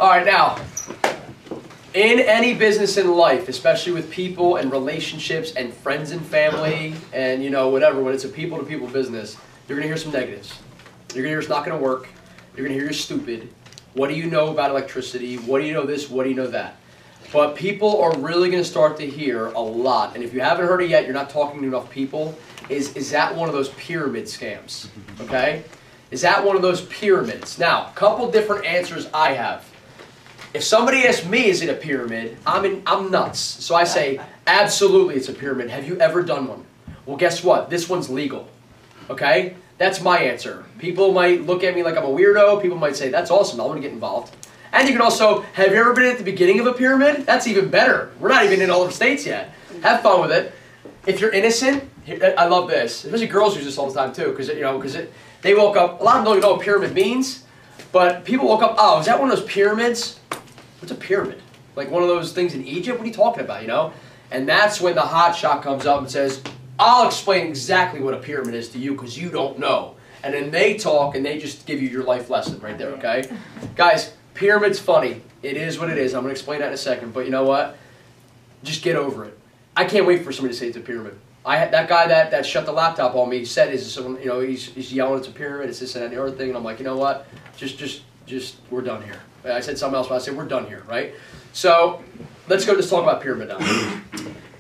All right, now, in any business in life, especially with people and relationships and friends and family and, you know, whatever, when it's a people-to-people business, you're going to hear some negatives. You're going to hear it's not going to work. You're going to hear you're stupid. What do you know about electricity? What do you know this? What do you know that? But people are really going to start to hear a lot. And if you haven't heard it yet, you're not talking to enough people. Is that one of those pyramid scams? Okay? Is that one of those pyramids? Now, a couple different answers I have. If somebody asks me, is it a pyramid? I'm nuts. So I say, absolutely it's a pyramid. Have you ever done one? Well, guess what? This one's legal. Okay? That's my answer. People might look at me like I'm a weirdo. People might say, that's awesome. I want to get involved. And you can also, have you ever been at the beginning of a pyramid? That's even better. We're not even in all the states yet. Have fun with it. If you're innocent, I love this. Especially girls use this all the time too, because they woke up. A lot of them don't even know what pyramid means, but people woke up. Oh, is that one of those pyramids? What's a pyramid? Like one of those things in Egypt? What are you talking about? You know? And that's when the hot shot comes up and says, "I'll explain exactly what a pyramid is to you because you don't know." And then they talk and they just give you your life lesson right there. Okay, guys. Pyramid's funny. It is what it is. I'm going to explain that in a second. But you know what? Just get over it. I can't wait for somebody to say it's a pyramid. That guy that shut the laptop on me said, "Is someone, you know, he's yelling it's a pyramid. It's this and that and the other thing." And I'm like, you know what? Just we're done here. I said something else, but I said we're done here, right? So let's talk about pyramid now.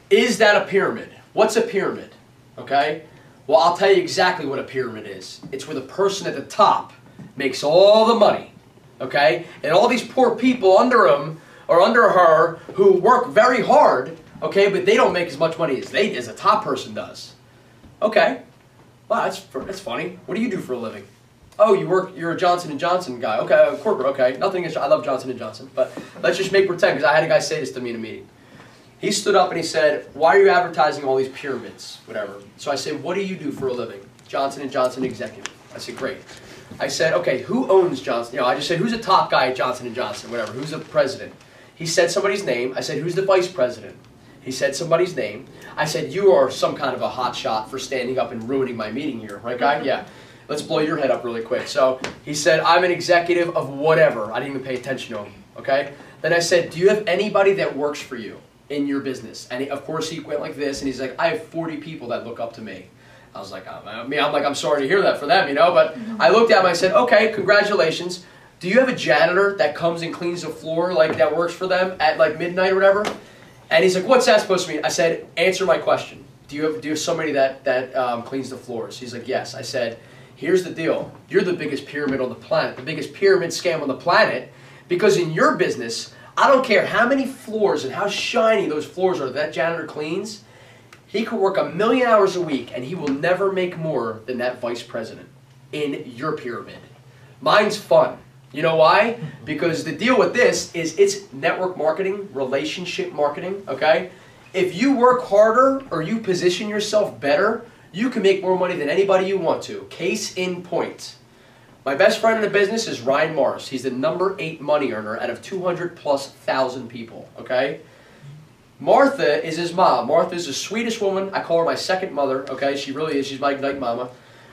Is that a pyramid? What's a pyramid? Okay. Well, I'll tell you exactly what a pyramid is. It's where the person at the top makes all the money. Okay? And all these poor people under him or under her who work very hard, okay, but they don't make as much money as a top person does. Okay. Wow, that's funny. What do you do for a living? Oh, you're a Johnson & Johnson guy. Okay, corporate, okay. Nothing is, I love Johnson & Johnson, but let's just make pretend, because I had a guy say this to me in a meeting. He stood up and he said, "Why are you advertising all these pyramids?" Whatever. So I said, "What do you do for a living?" Johnson & Johnson executive. I said, "Great." I said, "Okay, who owns Johnson?" You know, I just said, "Who's the top guy at Johnson & Johnson?" Whatever. "Who's the president?" He said somebody's name. I said, "Who's the vice president?" He said somebody's name. I said, "You are some kind of a hot shot for standing up and ruining my meeting here, right, guy?" "Yeah." "Let's blow your head up really quick." So he said, "I'm an executive of whatever." I didn't even pay attention to him. Okay. Then I said, "Do you have anybody that works for you in your business?" And of course he went like this, and he's like, "I have 40 people that look up to me." I was like, I'm sorry to hear that for them, you know, but I looked at him and I said, "Okay, congratulations. Do you have a janitor that comes and cleans the floor, like that works for them at like midnight or whatever?" And he's like, "What's that supposed to mean?" I said, "Answer my question. Do you have somebody that cleans the floors?" He's like, "Yes." I said, "Here's the deal. You're the biggest pyramid on the planet, the biggest pyramid scam on the planet, because in your business, I don't care how many floors and how shiny those floors are that janitor cleans. He could work 1,000,000 hours a week and he will never make more than that vice president in your pyramid. Mine's fun. You know why? Because the deal with this is it's network marketing, relationship marketing, okay? If you work harder or you position yourself better, you can make more money than anybody you want to. Case in point. My best friend in the business is Ryan Morris. He's the #8 money earner out of 200,000+ people, okay? Martha is his mom. Martha is the sweetest woman. I call her my second mother, okay? She really is. She's my night mama.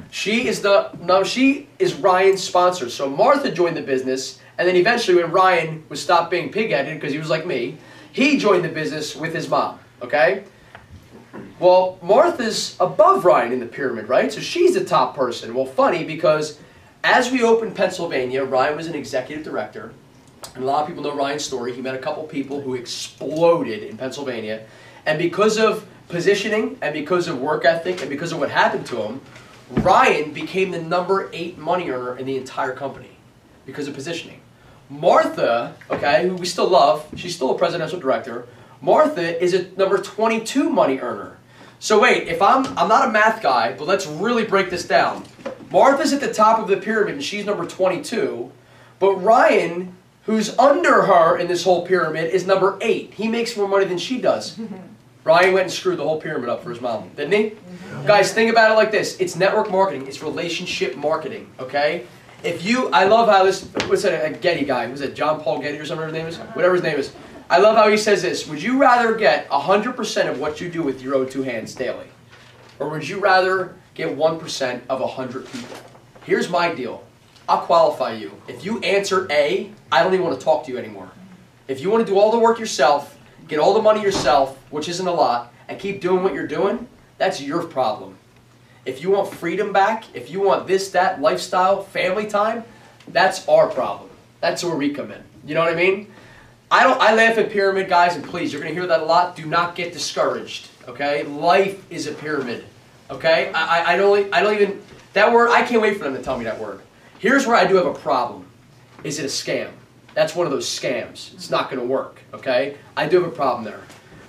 She is Ryan's sponsor. So Martha joined the business, and then eventually when Ryan was stopped being pig-headed because he was like me, he joined the business with his mom, okay? Well, Martha's above Ryan in the pyramid, right? So she's the top person. Well, funny because as we opened Pennsylvania, Ryan was an executive director. And a lot of people know Ryan's story. He met a couple people who exploded in Pennsylvania. And because of positioning and because of work ethic and because of what happened to him, Ryan became the #8 money earner in the entire company because of positioning. Martha, okay, who we still love, she's still a presidential director. Martha is a #22 money earner. So wait, if I'm not a math guy, but let's really break this down. Martha's at the top of the pyramid and she's #22, but Ryan, who's under her in this whole pyramid, is #8. He makes more money than she does. Ryan went and screwed the whole pyramid up for his mom, didn't he? Guys, think about it like this. It's network marketing. It's relationship marketing, okay? I love how this, what's that, a Getty guy, was it John Paul Getty or something his name is? Whatever his name is. I love how he says this. Would you rather get 100% of what you do with your own 2 hands daily? Or would you rather get 1% of 100 people? Here's my deal. I'll qualify you. If you answer A, I don't even want to talk to you anymore. If you want to do all the work yourself, get all the money yourself, which isn't a lot, and keep doing what you're doing, that's your problem. If you want freedom back, if you want this, that, lifestyle, family time, that's our problem. That's where we come in. You know what I mean? I laugh at pyramid, guys, and please, you're going to hear that a lot. Do not get discouraged, okay? Life is a pyramid, okay? I don't even, that word, I can't wait for them to tell me that word. Here's where I do have a problem. Is it a scam? That's one of those scams. It's not going to work, okay? I do have a problem there.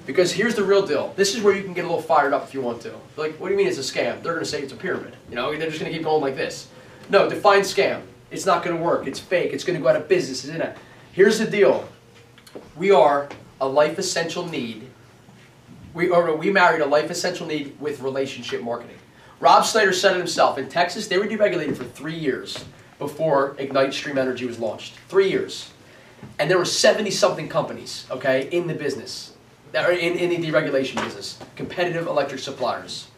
Because here's the real deal. This is where you can get a little fired up if you want to. Like, what do you mean it's a scam? They're going to say it's a pyramid. You know, they're just going to keep going like this. No, define scam. It's not going to work. It's fake. It's going to go out of business, isn't it? Here's the deal. We are a life essential need. We married a life essential need with relationship marketing. Rob Snyder said it himself. In Texas, they were deregulated for 3 years before Ignite Stream Energy was launched. 3 years. And there were 70-something companies, okay, in the business. That are in the deregulation business. Competitive electric suppliers.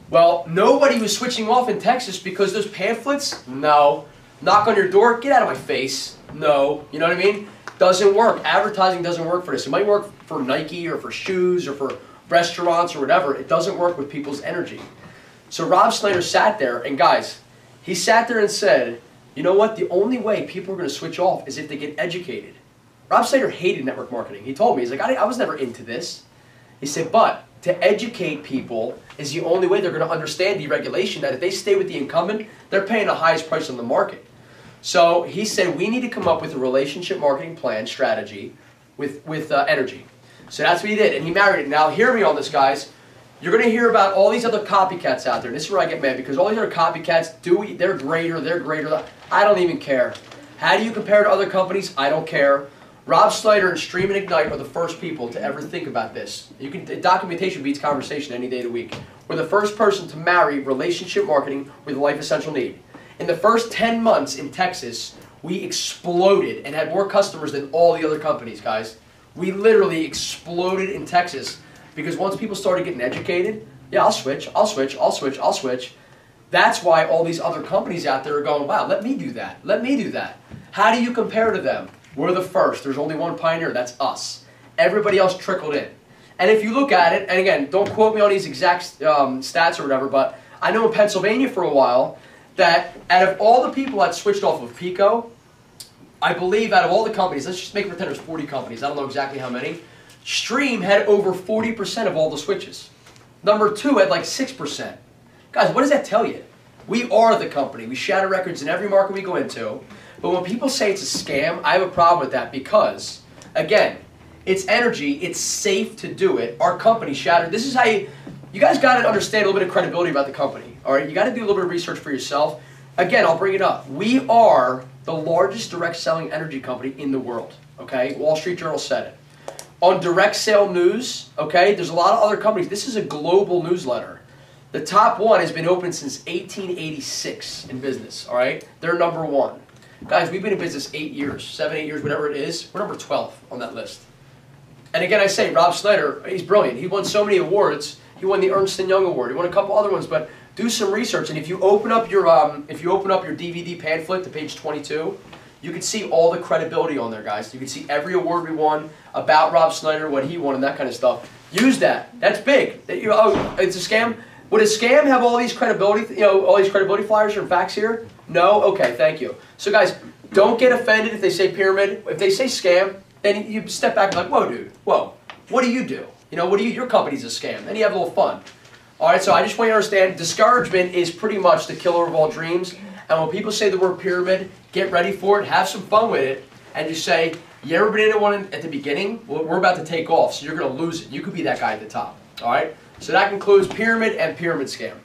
Well, nobody was switching off in Texas because those pamphlets, no. Knock on your door, get out of my face. No. You know what I mean? Doesn't work. Advertising doesn't work for this. It might work for Nike or for shoes or for restaurants or whatever. It doesn't work with people's energy. So Rob Snyder sat there, and guys, he sat there and said, you know what? The only way people are going to switch off is if they get educated. Rob Snyder hated network marketing. He told me, he's like, I was never into this. He said, but to educate people is the only way they're going to understand deregulation, that if they stay with the incumbent, they're paying the highest price on the market. So he said, we need to come up with a relationship marketing plan strategy with energy. So that's what he did, and he married it. Now, hear me on this, guys. You're going to hear about all these other copycats out there, and this is where I get mad, because all these other copycats, they're greater. I don't even care. How do you compare to other companies? I don't care. Rob Snyder and Stream and Ignite are the first people to ever think about this. Documentation beats conversation any day of the week. We're the first person to marry relationship marketing with a life essential need. In the first 10 months in Texas, we exploded and had more customers than all the other companies, guys. We literally exploded in Texas because once people started getting educated, yeah, I'll switch. That's why all these other companies out there are going, wow, let me do that. How do you compare to them? We're the first. There's only one pioneer. That's us. Everybody else trickled in. And if you look at it, and again, don't quote me on these exact stats or whatever, but I know in Pennsylvania for a while that out of all the people that switched off of Pico, I believe out of all the companies, let's just make pretend there's 40 companies. I don't know exactly how many. Stream had over 40% of all the switches. Number 2 had like 6%. Guys, what does that tell you? We are the company. We shatter records in every market we go into. But when people say it's a scam, I have a problem with that because, again, it's energy. It's safe to do it. Our company shattered. This is how you guys got to understand a little bit of credibility about the company. All right, you got to do a little bit of research for yourself. Again, I'll bring it up. We are the largest direct selling energy company in the world. Okay, Wall Street Journal said it. On direct sale news, okay, there's a lot of other companies. This is a global newsletter. The top one has been open since 1886 in business. All right, they're number 1. Guys, we've been in business 8 years, 7, 8 years, whatever it is. We're number 12 on that list. And again, I say, Rob Snyder, he's brilliant. He won so many awards. He won the Ernst & Young Award. He won a couple other ones. But do some research. And if you open up your DVD pamphlet to page 22, you can see all the credibility on there, guys. You can see every award we won about Rob Snyder, what he won, and that kind of stuff. Use that. That's big. Oh, it's a scam. Would a scam have all these credibility, all these credibility flyers or facts here? No? Okay, thank you. So guys, don't get offended if they say pyramid. If they say scam, then you step back and be like, whoa, dude, whoa. What do you do? Your company's a scam. Then you have a little fun. All right, so I just want you to understand, discouragement is pretty much the killer of all dreams. And when people say the word pyramid, get ready for it, have some fun with it, and just say, you ever been in one at the beginning? Well, we're about to take off, so you're going to lose it. You could be that guy at the top. All right? So that concludes pyramid and pyramid scam.